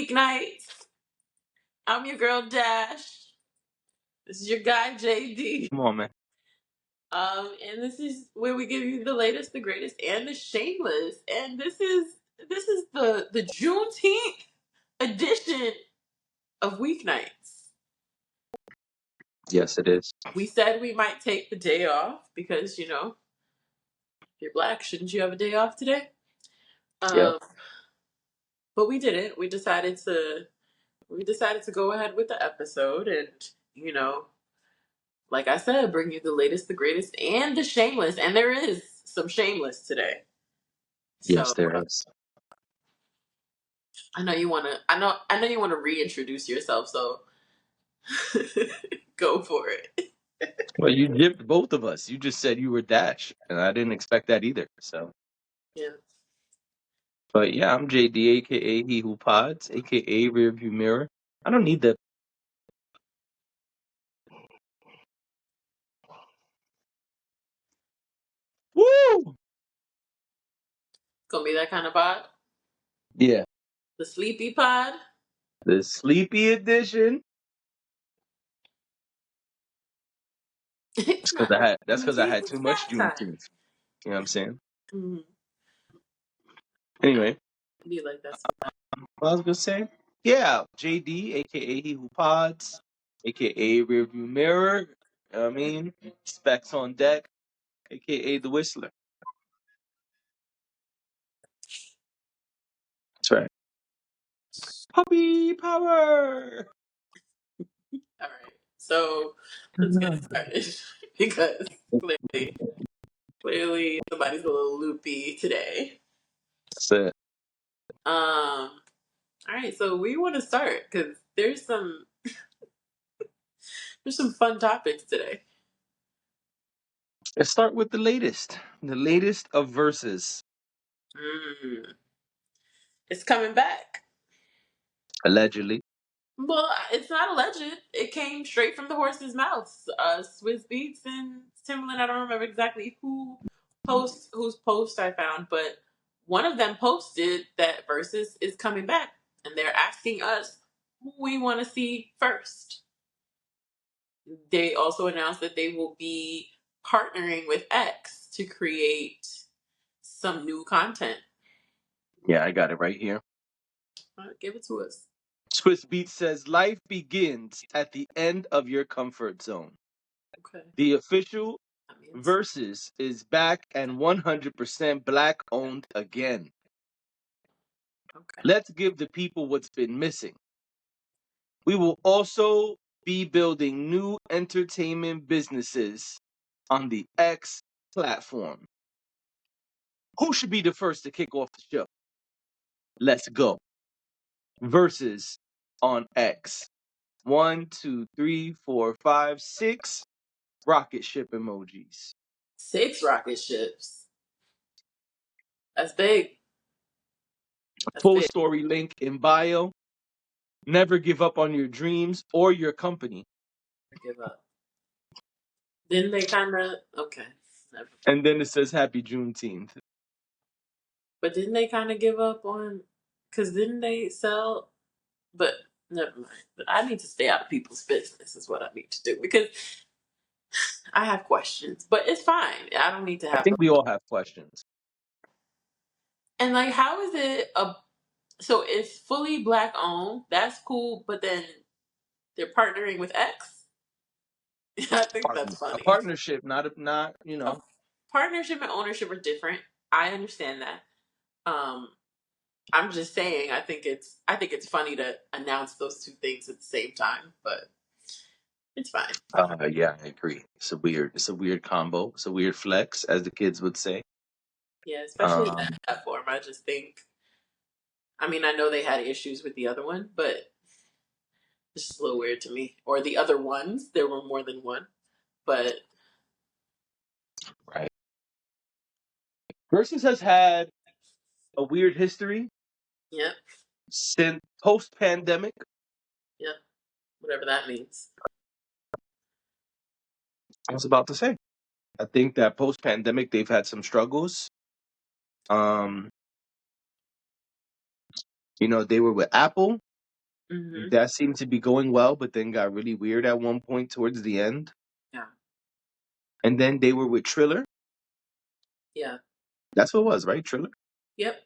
Weeknights. I'm your girl Dash. This is your guy JD. Come on, man. And this is where we give you the latest, the greatest, and the shameless. And this is the Juneteenth edition of Weeknights. Yes, it is. We said we might take the day off because if you're black, shouldn't you have a day off today? Yep. But we didn't. We decided to go ahead with the episode and like I said, bring you the latest, the greatest, and the shameless. And there is some shameless today. Yes, So there is. I know you wanna reintroduce yourself, so go for it. Well, you gypped both of us. You just said you were Dash, and I didn't expect that either. So, Yeah. but yeah, I'm JD, aka He Who Pods, aka Rearview Mirror. I don't need the. Woo! Gonna be that kind of pod. Yeah, The sleepy pod. the sleepy edition. It's That's because not I Juneteenth, had it's too much snack time. Juneteenth. You know what I'm saying? Mm-hmm. Anyway, Be like that. what I was gonna say, yeah, JD, aka He Who Pods, aka Rearview Mirror. You know what I mean, specs on deck, aka the Whistler. That's right. Puppy power. All right. So let's get started because clearly somebody's a little loopy today. That's it. All right, so we want to start because there's some fun topics today. Let's start with the latest of Verzuz. Mm. It's coming back. Allegedly. Well, it's not alleged. It came straight from the horse's mouth. Swiss Beats and Timberland. I don't remember exactly whose post I found, but one of them posted that Versus is coming back, and they're asking us who we want to see first. They also announced that they will be partnering with X to create some new content. Yeah, I got it right here. Give it to us. Swiss Beats says life begins at the end of your comfort zone. Okay. The official I mean, Verzuz is back and 100% black owned again. okay. Let's give the people what's been missing. We will also be building new entertainment businesses on the X platform. Who should be the first to kick off the show? Let's go. Versus on X. 1, 2, 3, 4, 5, 6 rocket ship emojis. 6 rocket ships. That's big. That's Full big. story link in bio. Never give up on your dreams or your company. Give up. Didn't they kind of okay? Never. And then it says Happy Juneteenth. But didn't they kind of give up on? Because didn't they sell? But never mind. But I need to stay out of people's business. Is what I need to do because I have questions. But it's fine. I don't need to I have them. think we all have questions. And like, how is it a? So it's fully black owned. That's cool. But then they're partnering with X. I think that's A funny. partnership, not A partnership and ownership are different. I understand that. I'm just saying. I think it's funny to announce those two things at the same time, but it's fine. Yeah, I agree. It's a weird combo. It's a weird flex, as the kids would say. Yeah, especially that platform. I just think. I mean, I know they had issues with the other one, but it's just a little weird to me. Or the other ones, there were more than one, but Right. Versus has had a weird history yep, since post-pandemic. yep, whatever that means. I was about to say. I think that post-pandemic they've had some struggles. They were with Apple. Hmm. That seemed to be going well, but then got really weird at one point towards the end. Yeah. And then they were with Triller. Yeah. That's what it was, right? Triller. Yep.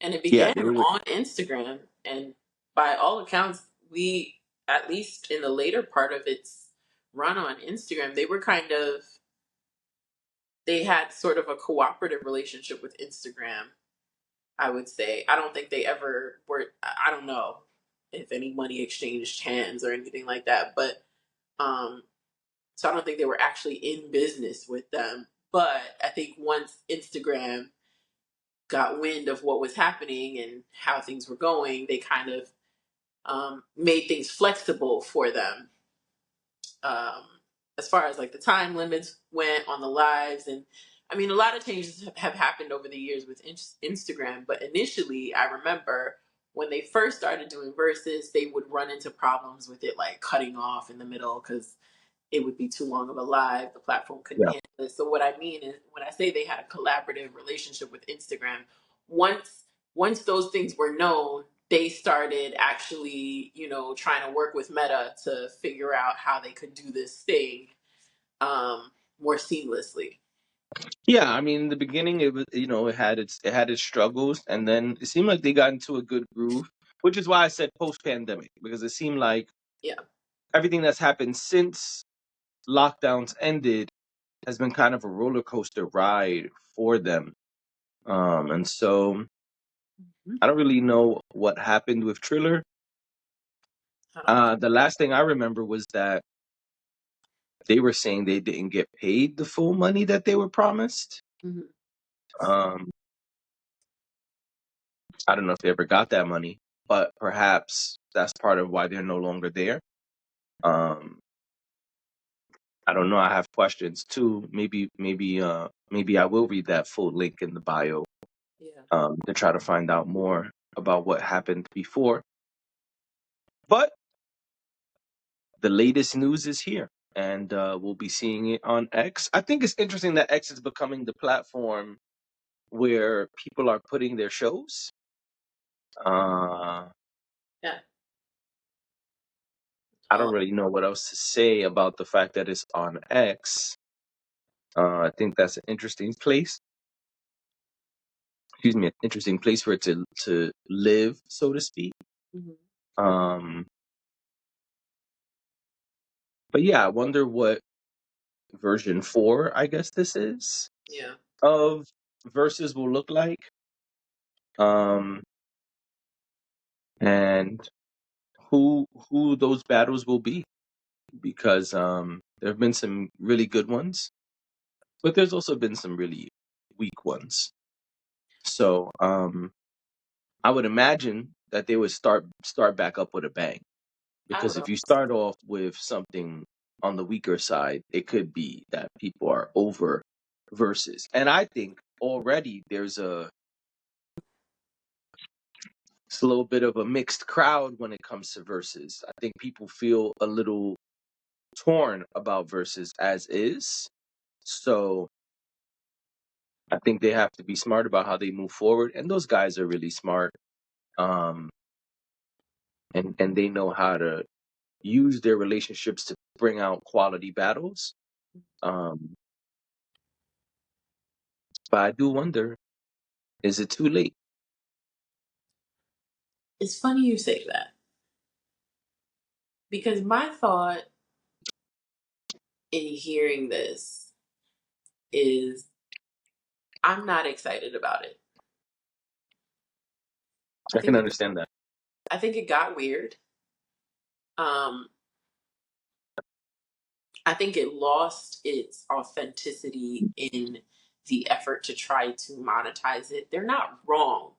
And it Yeah, began they were with. on Instagram, and by all accounts, we, at least in the later part of its run on Instagram, they had sort of a cooperative relationship with Instagram. I would say I don't think they ever were. I don't know if any money exchanged hands or anything like that, but um, so I don't think they were actually in business with them. But I think once Instagram got wind of what was happening and how things were going, they kind of made things flexible for them, um, as far as like the time limits went on the lives. And I mean, a lot of changes have happened over the years with Instagram, but initially I remember when they first started doing verses, they would run into problems with it, like cutting off in the middle because it would be too long of a live. The platform couldn't Yeah. handle it. So what I mean is, when I say they had a collaborative relationship with Instagram, once once those things were known, they started actually, trying to work with Meta to figure out how they could do this thing more seamlessly. Yeah, I mean, in the beginning, it was, it had its struggles, and then it seemed like they got into a good groove, which is why I said post pandemic, because it seemed like Yeah. everything that's happened since lockdowns ended has been kind of a roller coaster ride for them. And so Mhm. I don't really know what happened with Triller. I don't. The last thing I remember was that they were saying they didn't get paid the full money that they were promised. Mhm. Um, I don't know if they ever got that money, but perhaps that's part of why they're no longer there. Um, I don't know. I have questions too. Maybe I will read that full link in the bio Yeah. to try to find out more about what happened before. But the latest news is here, and we'll be seeing it on X. I think it's interesting that X is becoming the platform where people are putting their shows. Uh, Yeah. I don't Um, really know what else to say about the fact that it's on X. I think that's an interesting place. Excuse me, an interesting place for it to live, so to speak. mhm. Um, but yeah, I wonder what version 4, I guess this is, Yeah. of Versus will look like. Um, and who those battles will be, because there have been some really good ones, but there's also been some really weak ones. So I would imagine that they would start back up with a bang, I because would if you also. start off with something on the weaker side, it could be that people are over Versus. And I think already it's a little bit of a mixed crowd when it comes to Versus. I think people feel a little torn about Versus as is. So I think they have to be smart about how they move forward. And those guys are really smart. Um, and they know how to use their relationships to bring out quality battles. Um, but I do wonder, is it too late? It's funny you say that, because my thought in hearing this is I'm not excited about it. I I can think it, understand that. I think it got weird. Um, I think it lost its authenticity in the effort to try to monetize it. They're not wrong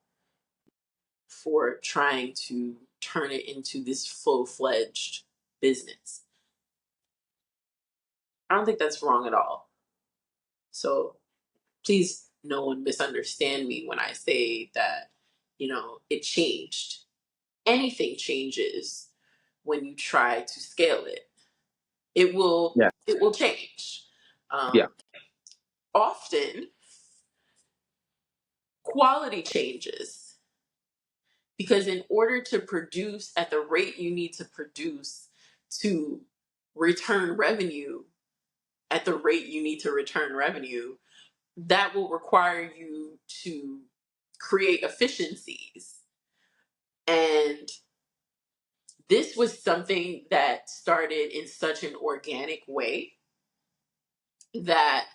for trying to turn it into this full-fledged business. I don't think that's wrong at all. So please, no one misunderstand me when I say that, it changed. Anything changes when you try to scale it. It will Yeah, it will change. yeah, Often quality changes. Because in order to produce at the rate you need to produce to return revenue at the rate you need to return revenue, that will require you to create efficiencies. And this was something that started in such an organic way that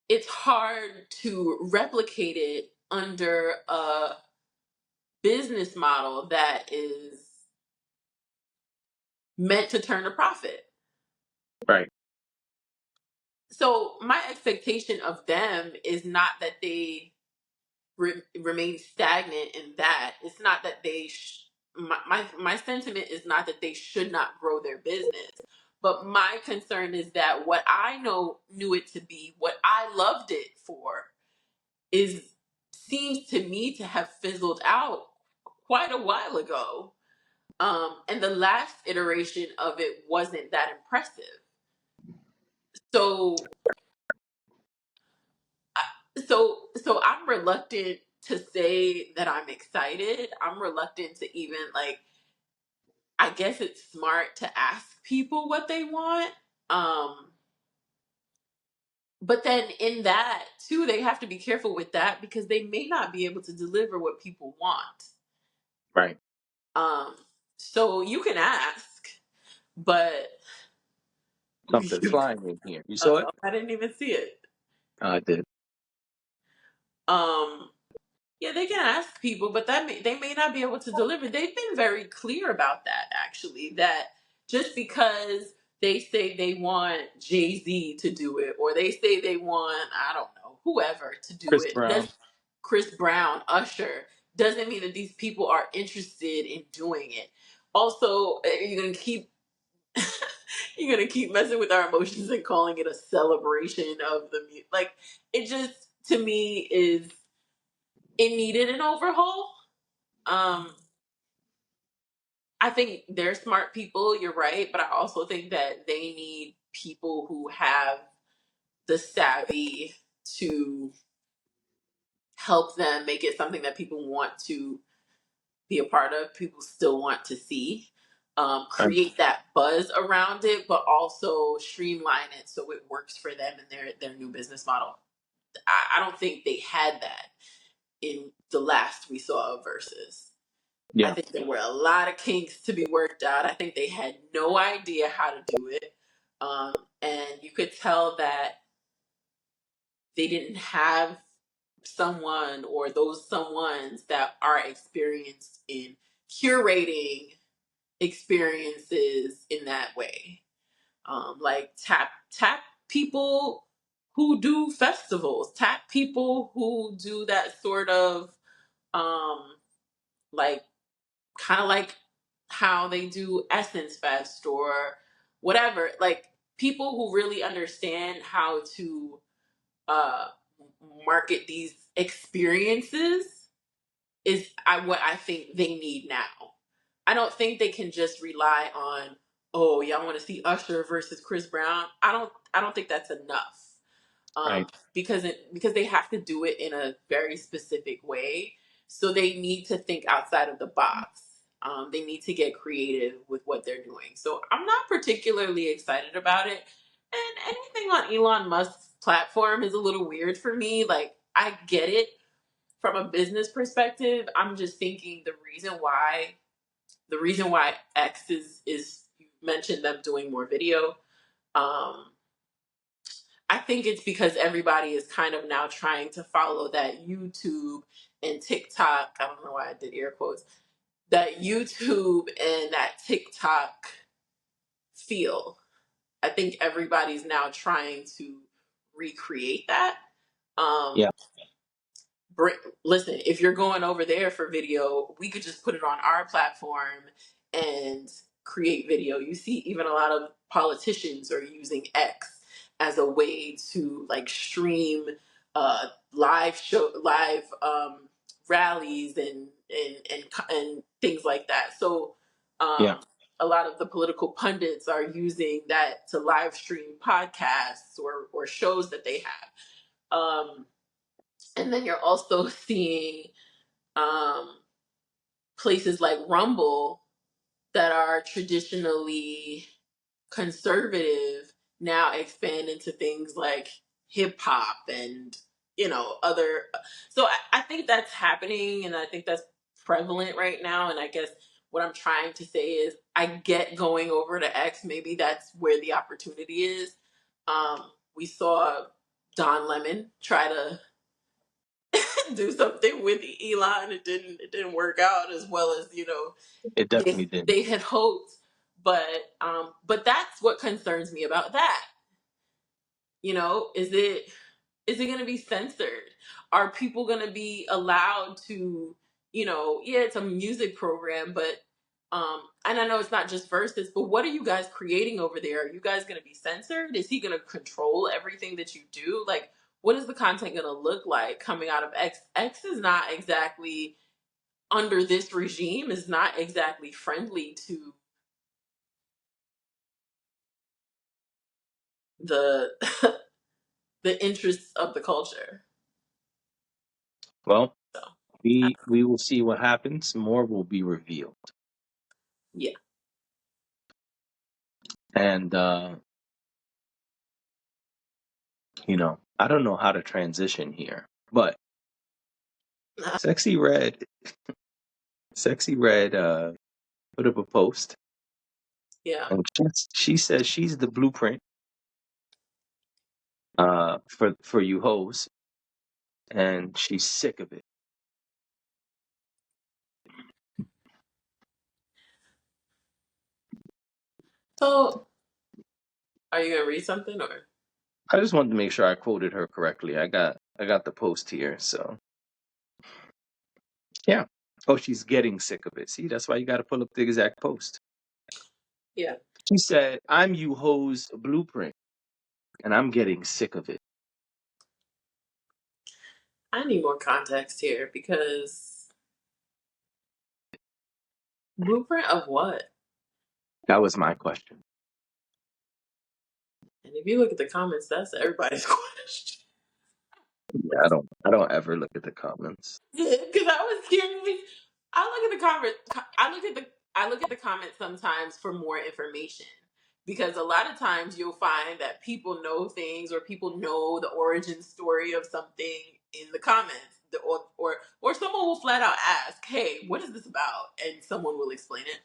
it's hard to replicate it under a business model that is meant to turn a profit. Right. So my expectation of them is not that they remain stagnant in that. It's not that they my sentiment is not that they should not grow their business, but my concern is that what I knew it to be, what I loved it for, is seems to me to have fizzled out quite a while ago. And the last iteration of it wasn't that impressive. So so I'm reluctant to say that I'm excited. I'm reluctant to even, like, I guess it's smart to ask people what they want. Um but then in that too, they have to be careful with that because they may not be able to deliver what people want. Right. Um so you can ask, but Something's flying in here. You saw it? I didn't even see it. I did. Um Yeah, they can ask people, but they may not be able to deliver. They've been very clear about that, actually, that just because they say they want Jay-Z to do it, or they say they want, I don't know, whoever to do Chris it, Brown. does Chris Brown, Usher, doesn't mean that these people are interested in doing it. Also, you're gonna keep you're gonna keep messing with our emotions and calling it a celebration of the music. Like, it just, to me, is, it needed an overhaul. Um, I think they're smart people, you're right, but I also think that they need people who have the savvy to help them make it something that people want to be a part of, people still want to see. Um, Create that buzz around it, but also streamline it so it works for them and their new business model. I don't think they had that in the last we saw of Verzuz. I yeah. think there were a lot of kinks to be worked out. I think they had no idea how to do it. And you could tell that they didn't have someone or those someones that are experienced in curating experiences in that way. Like tap people who do festivals, tap people who do that sort of um, like kind of like how they do Essence Fest or whatever. Like, people who really understand how to uh, market these experiences is what I think they need now. I don't think they can just rely on, oh, y'all want to see Usher versus Chris Brown. I don't think that's enough. Right. Because they have to do it in a very specific way. So they need to think outside of the box. They need to get creative with what they're doing. So I'm not particularly excited about it. And anything on Elon Musk's platform is a little weird for me. Like, I get it from a business perspective. I'm just thinking the reason why X is you mentioned them doing more video. Um, I think it's because everybody is kind of now trying to follow that YouTube and TikTok. I don't know why I did air quotes. That YouTube and that TikTok feel. I think everybody's now trying to recreate that. Um, Yeah. Listen, if you're going over there for video, we could just put it on our platform and create video. You see, even a lot of politicians are using X as a way to, like, stream live rallies and things like that. So Yeah. a lot of the political pundits are using that to live stream podcasts or shows that they have. And then you're also seeing um, places like Rumble that are traditionally conservative now expand into things like hip hop and other. So I think that's happening, and I think that's prevalent right now. And I guess what I'm trying to say is I get going over to X. Maybe that's where the opportunity is. We saw Don Lemon try to do something with Elon. It didn't work out as well as It definitely didn't. they had hoped. But that's what concerns me about that. Is it going to be censored? Are people going to be allowed to, yeah, it's a music program, but and I know it's not just Versus, but what are you guys creating over there? Are you guys going to be censored? Is he going to control everything that you do? Like, what is the content going to look like coming out of X? X is not exactly, under this regime, is not exactly friendly to the the interests of the culture. Well, So, we will see what happens. More will be revealed. yeah. And I don't know how to transition here, but Sexy Red, Sexy Red, put up a post, Yeah. and she says she's the blueprint for you hoes, and she's sick of it. So, are you gonna read something or? I just wanted to make sure I quoted her correctly. I got the post here, so yeah. Oh, she's getting sick of it. See, that's why you got to pull up the exact post. Yeah. She said, "I'm you hoes blueprint, and I'm getting sick of it." I need more context here because blueprint of what? That was my question. And if you look at the comments, that's everybody's question. Yeah, I don't ever look at the comments. Because I was curious. I look at the comment. I look at the comments sometimes for more information. Because a lot of times you'll find that people know things, or people know the origin story of something in the comments. Or someone will flat out ask, "Hey, what is this about?" And someone will explain it.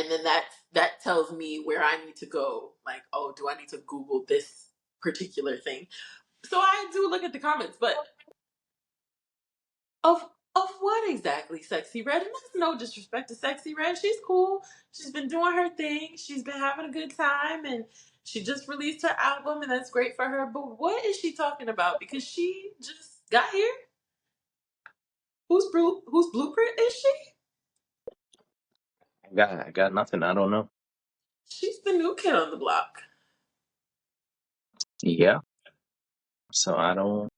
And then that tells me where I need to go. Like, oh, do I need to Google this particular thing? So I do look at the comments, but of of what exactly, Sexy Red? And that's no disrespect to Sexy Red. She's cool. She's been doing her thing. She's been having a good time, and she just released her album, and that's great for her. But what is she talking about? Because she just got here. Whose blueprint is she? I got nothing. I don't know. She's the new kid on the block. Yeah. So I don't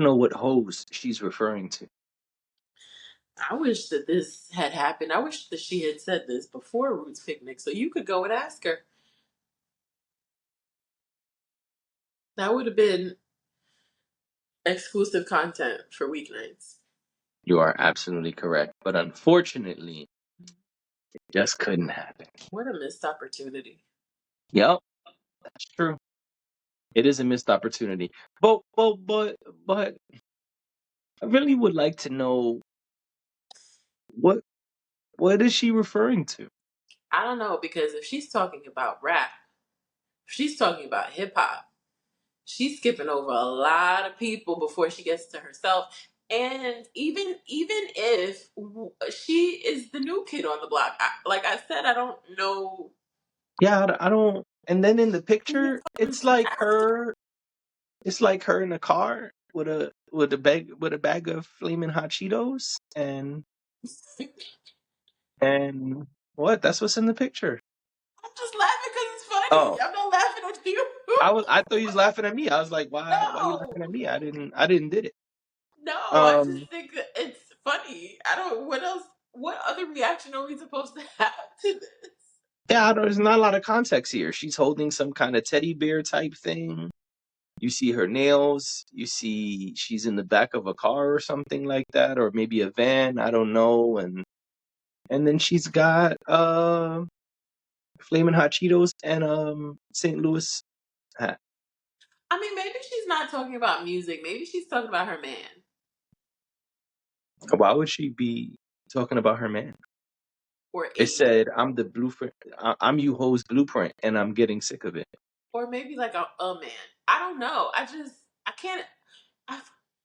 know what hose she's referring to. I wish that this had happened. I wish that she had said this before Roots Picnic, so you could go and ask her. That would have been exclusive content for Weeknights. You are absolutely correct, but unfortunately, it just couldn't happen. What a missed opportunity. Yep, that's true. It is a missed opportunity. But I really would like to know what what is she referring to? I don't know, because if she's talking about rap, if she's talking about hip hop, she's skipping over a lot of people before she gets to herself. And even if she is the new kid on the block, like I said, I don't know. Yeah, I don't. And then in the picture, it's like her. It's like her in a car with a bag of flaming hot Cheetos and what? That's what's in the picture. I'm just laughing because it's funny. Oh, I'm not laughing at you. I thought you was laughing at me. I was like, why you laughing No, at me? I didn't did it. no. I Um, just think that it's funny. I don't. What else? What other reaction are we supposed to have to this? yeah, there's not a lot of context here. She's holding some kind of teddy bear type thing. You see her nails. You see she's in the back of a car or something like that, or maybe a van. I don't know. And then she's got flaming hot Cheetos and St. Louis hat. I mean, maybe she's not talking about music. Maybe she's talking about her man. Why would she be talking about her man? Or It a man. said, "I'm the blueprint. I'm you hoes blueprint, and I'm getting sick of it." Or maybe like a man. I don't know. I can't. I,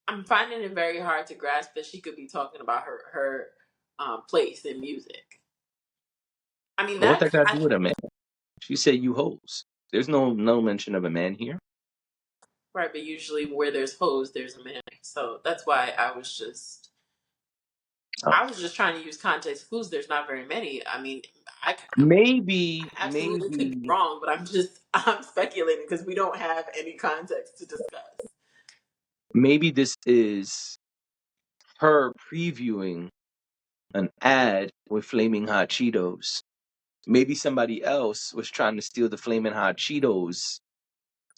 I'm finding it very hard to grasp that she could be talking about her place in music. I mean, But what that got to I do with a man? She said, "You hoes." There's no mention of a man here. right, but usually where there's hoes, there's a man. So that's why Oh. I was just trying to use context clues. There's not very many. I mean, Maybe, I absolutely could be wrong, but I'm speculating because we don't have any context to discuss. maybe this is her previewing an ad with flaming hot Cheetos. Maybe somebody else was trying to steal the flaming hot Cheetos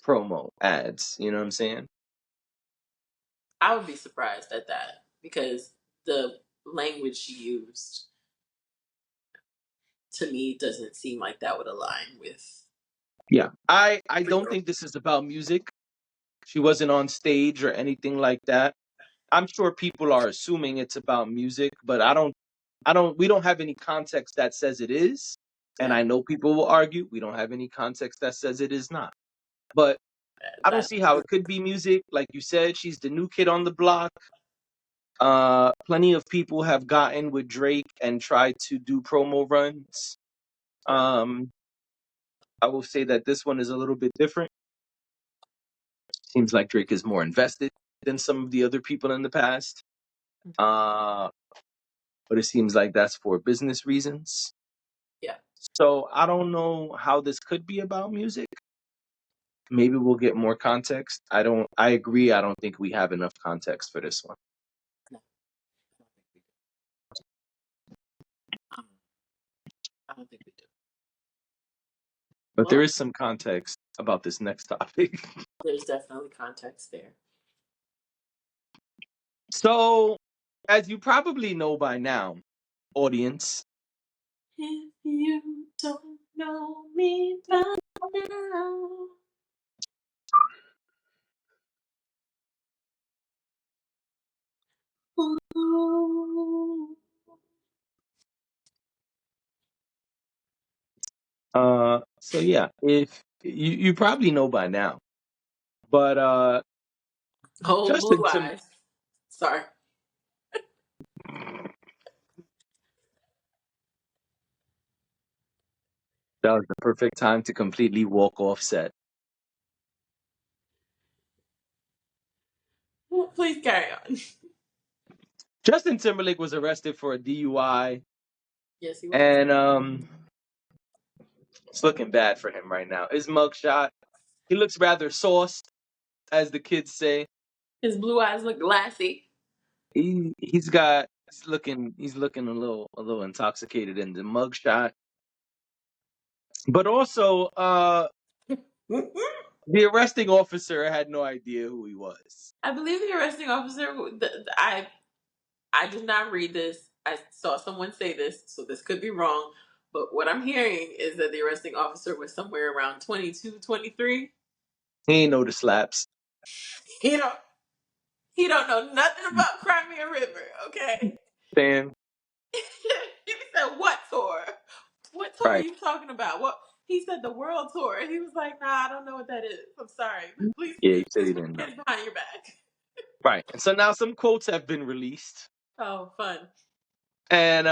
promo ads. You know what I'm saying? I would be surprised at that because the language she used to me doesn't seem like that would align with. Yeah. I don't think this is about music. She wasn't on stage or anything like that. I'm sure people are assuming it's about music, but we don't have any context that says it is. And Yeah, I know people will argue we don't have any context that says it is not. But I don't that see how it could be music. Like you said, she's the new kid on the block. Plenty of people have gotten with Drake and tried to do promo runs. yeah. Um, I will say that this one is a little bit different. Seems like Drake is more invested than some of the other people in the past. Uh, but it seems like that's for business reasons. Yeah. So I don't know how this could be about music. Maybe we'll get more context. I agree. I don't think we have enough context for this one. No, um, I don't think we do. But there Well, is some context about this next topic. there's definitely context there. So, as you probably know by now, audience, If you don't know me by now. Ooh. so yeah, if you probably know by now, but Oh, Justin blue Tim eyes. Sorry. that was the perfect time to completely walk off set. Well, please carry on. Justin Timberlake was arrested for a DUI, Yes, he was. and it's looking bad for him right now. His mugshot, he looks rather sauced, as the kids say. His blue eyes look glassy. He's looking a little intoxicated in the mugshot. But also, the arresting officer had no idea who he was. I believe the arresting officer. I did not read this. I saw someone say this, so this could be wrong. But what I'm hearing is that the arresting officer was somewhere around 22, 23. He ain't know the slaps. He don't. He don't know nothing about Crimea River. Okay. Saying He said, "What tour? What tour are right, you talking about?" What he said, the world tour. He was like, "Nah, I don't know what that is. I'm sorry. Please, yeah, he said he please put didn't your know. hands behind your back." Right, and so now some quotes have been released, Oh, fun. and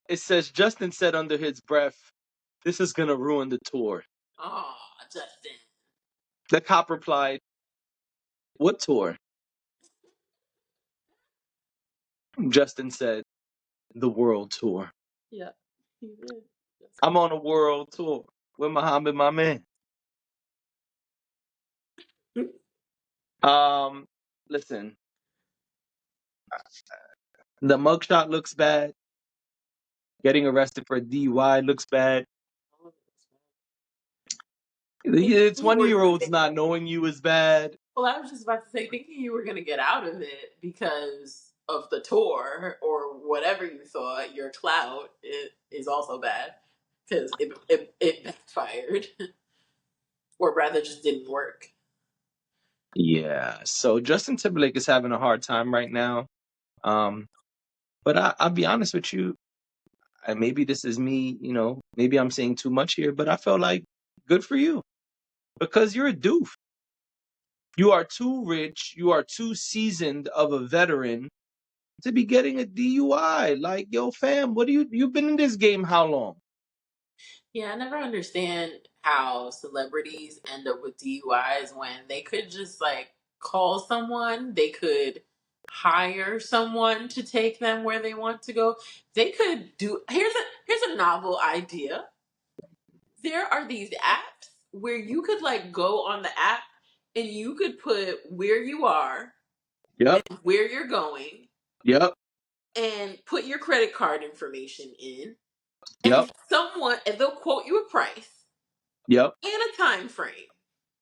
it says Justin said under his breath, "This is gonna ruin the tour." Oh, Justin. The cop replied, "What tour?" Justin said, "The world tour. Yeah, he did. That's I'm on a world tour with Muhammad, my man." good. Um, listen, the mugshot looks bad. Getting arrested for a DUI looks bad. His The shoes were 20-year-olds not knowing you is bad. Well, I was just about to say, thinking you were going to get out of it because of the tour or whatever you thought, your clout is also bad because it backfired, or rather just didn't work. Yeah. So Justin Timberlake is having a hard time right now. Um, but I'll be honest with you, and maybe this is me, maybe I'm saying too much here, but I felt like good for you because you're a doof. You are too rich. You are too seasoned of a veteran to be getting a DUI. Like, yo, fam, you've been in this game how long? Yeah, I never understand how celebrities end up with DUIs when they could just like call someone, they could hire someone to take them where they want to go. They could do here's a novel idea. There are these apps where you could like go on the app and you could put where you are Yep, and where you're going yep, and put your credit card information in yep, and they'll quote you a price yep, and a time frame.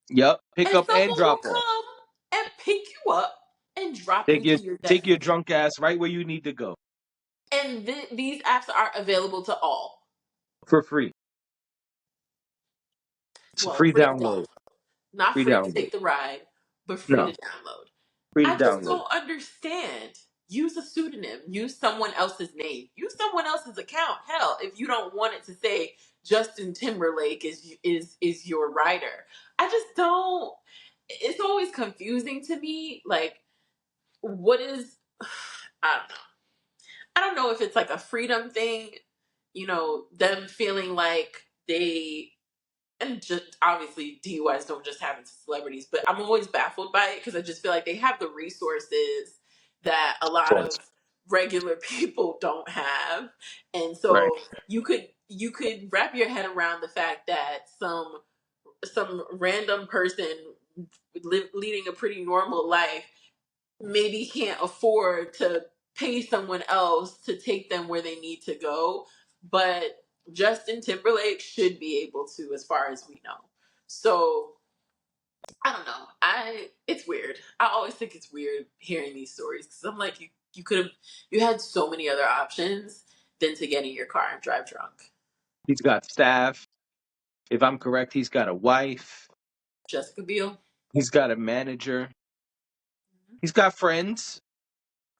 yep. Pick And up someone and will drop off. come and pick you up and drop Take you your to your take your destination. drunk ass right where you need to go And these apps are available to all. for free. It's a Well, free free to download. download. Not Free free to download. take the ride, but free to No, download. free I just download. don't understand. Use a pseudonym. Use someone else's name. Use someone else's account. Hell, if you don't want it to say Justin Timberlake is your writer. I just don't. It's always confusing to me. Like, what is? I don't know. I don't know if it's like a freedom thing, them feeling like they, and just obviously DUIs don't just happen to celebrities, but I'm always baffled by it because I just feel like they have the resources that a Of lot course. of regular people don't have. And Right. so you could wrap your head around the fact that some random person leading a pretty normal life maybe can't afford to pay someone else to take them where they need to go, but Justin Timberlake should be able to, as far as we know. So I don't know. It's weird. I always think it's weird hearing these stories because I'm like, you had so many other options than to get in your car and drive drunk. He's got staff. If I'm correct, he's got a wife. Jessica Biel. He's got a manager. He's got friends.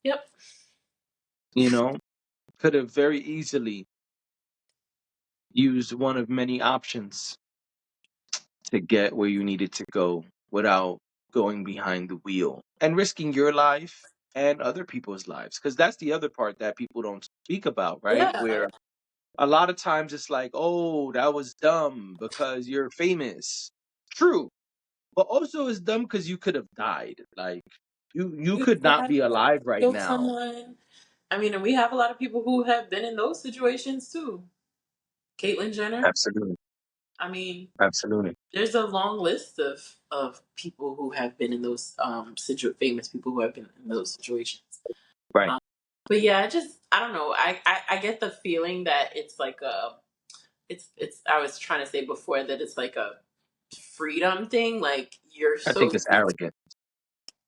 Yep. You know, could have very easily used one of many options to get where you needed to go without going behind the wheel and risking your life and other people's lives. Because that's the other part that people don't speak about, right? Yeah. Where a lot of times it's like, oh, that was dumb because you're famous. True. But also it's dumb because you could have died. Like you You could could not have be alive right killed now. someone. I mean, and we have a lot of people who have been in those situations too. Caitlyn Jenner. Absolutely. I mean, Absolutely. there's a long list of people who have been in those famous people who have been in those situations. Right. Um, but yeah, I don't know. I get the feeling that it's like a it's I was trying to say before that it's like a freedom thing. Like you're I think so it's arrogant.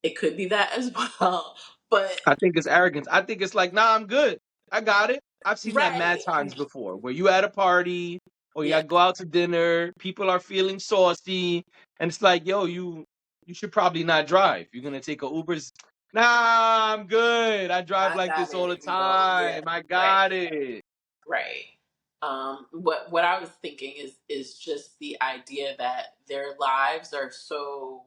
it could be that as well, but I think it's arrogance. I think it's like, nah, I'm good. I got it. I've seen that mad right, times before where you at a party or you yeah, gotta go out to dinner, people are feeling saucy, and it's like, yo, you should probably not drive. You're gonna take a Uber's. Nah, I'm good. I drive I like got this all the it, and go, yeah, time. I right. got it. Right. What I was thinking is just the idea that their lives are so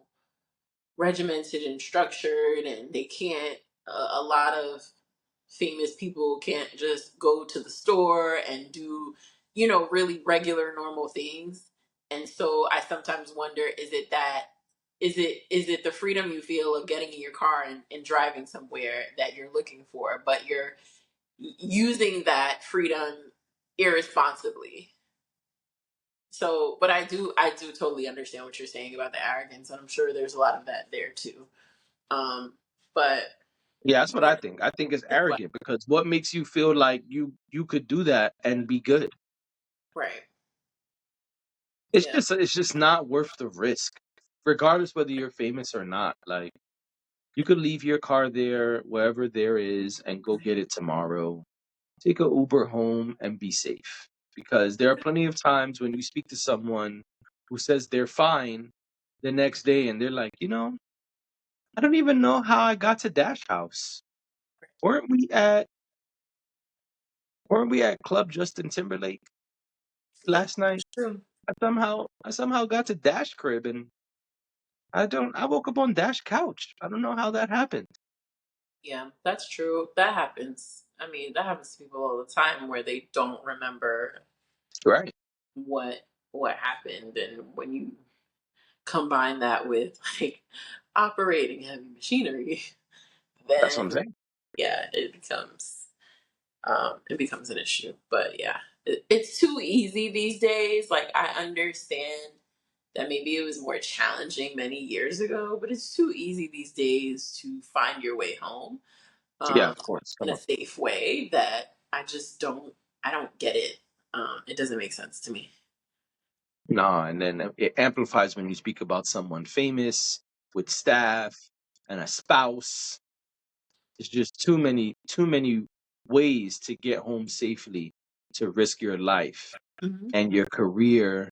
regimented and structured, and they can't. A lot of famous people can't just go to the store and do, really regular normal things. And so I sometimes wonder: is it the freedom you feel of getting in your car and driving somewhere that you're looking for, but you're using that freedom irresponsibly. So, but I do totally understand what you're saying about the arrogance, and I'm sure there's a lot of that there too. But Yeah, that's what yeah, I think. I think it's it's like arrogant because what makes you feel like you could do that and be good? right, It's yeah, just it's just not worth the risk. regardless whether you're famous or not. Like, you could leave your car there, wherever there is, and go get it tomorrow. Take a Uber home and be safe. Because there are plenty of times when you speak to someone who says they're fine the next day and they're like, I don't even know how I got to Dash House. Weren't we at weren't we at Club Justin Timberlake Yeah, last night? it's true. I somehow got to Dash crib and I woke up on Dash couch. I don't know how that happened. Yeah, that's true. That happens. I mean, that happens to people all the time where they don't remember Right. what what happened, and when you combine that with like operating heavy machinery, That's what I'm then saying. yeah, it becomes an issue. But yeah, it's too easy these days. Like I understand that maybe it was more challenging many years ago, but it's too easy these days to find your way home Yeah, um, of course. in Come a on. safe way that I don't get it. It doesn't make sense to me. No, and then it amplifies when you speak about someone famous with staff and a spouse. It's just too many ways to get home safely to risk your life Hmm. and your career,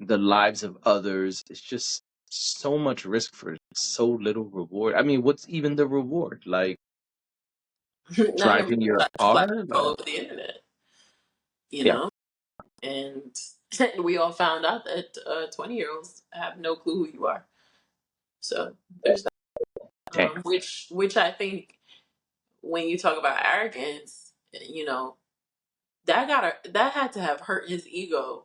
the lives of others. It's just so much risk for so little reward. I mean, what's even the reward? Like Now you're driving your flat car? all Like, over the internet, you yeah, know, and we all found out that 20-year-olds have no clue who you are. So there's that, damn, which I think when you talk about arrogance, that had to have hurt his ego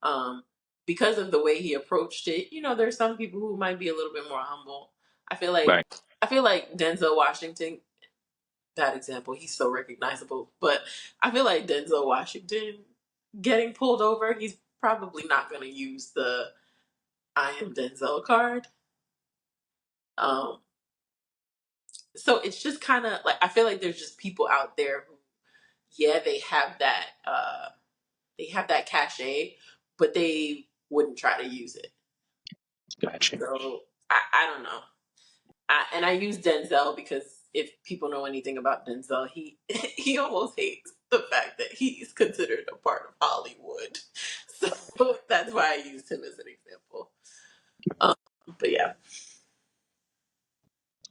um, because of the way he approached it. There's some people who might be a little bit more humble. I feel like right. I feel like Denzel Washington, bad example, he's so recognizable, but I feel like Denzel Washington getting pulled over, he's probably not going to use the "I am Denzel" card. Um, so it's just kind of like I feel like there's just people out there who, yeah, they have that cachet, but they wouldn't try to use it. Gotcha. So I don't know. And I use Denzel because if people know anything about Denzel, he he almost hates the fact that he's considered a part of Hollywood. So that's why I used him as an example. Um, but yeah,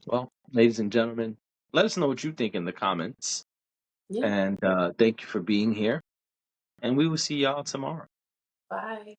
Well, ladies and gentlemen, let us know what you think in the comments. yeah. And thank you for being here. And we will see y'all tomorrow. Bye.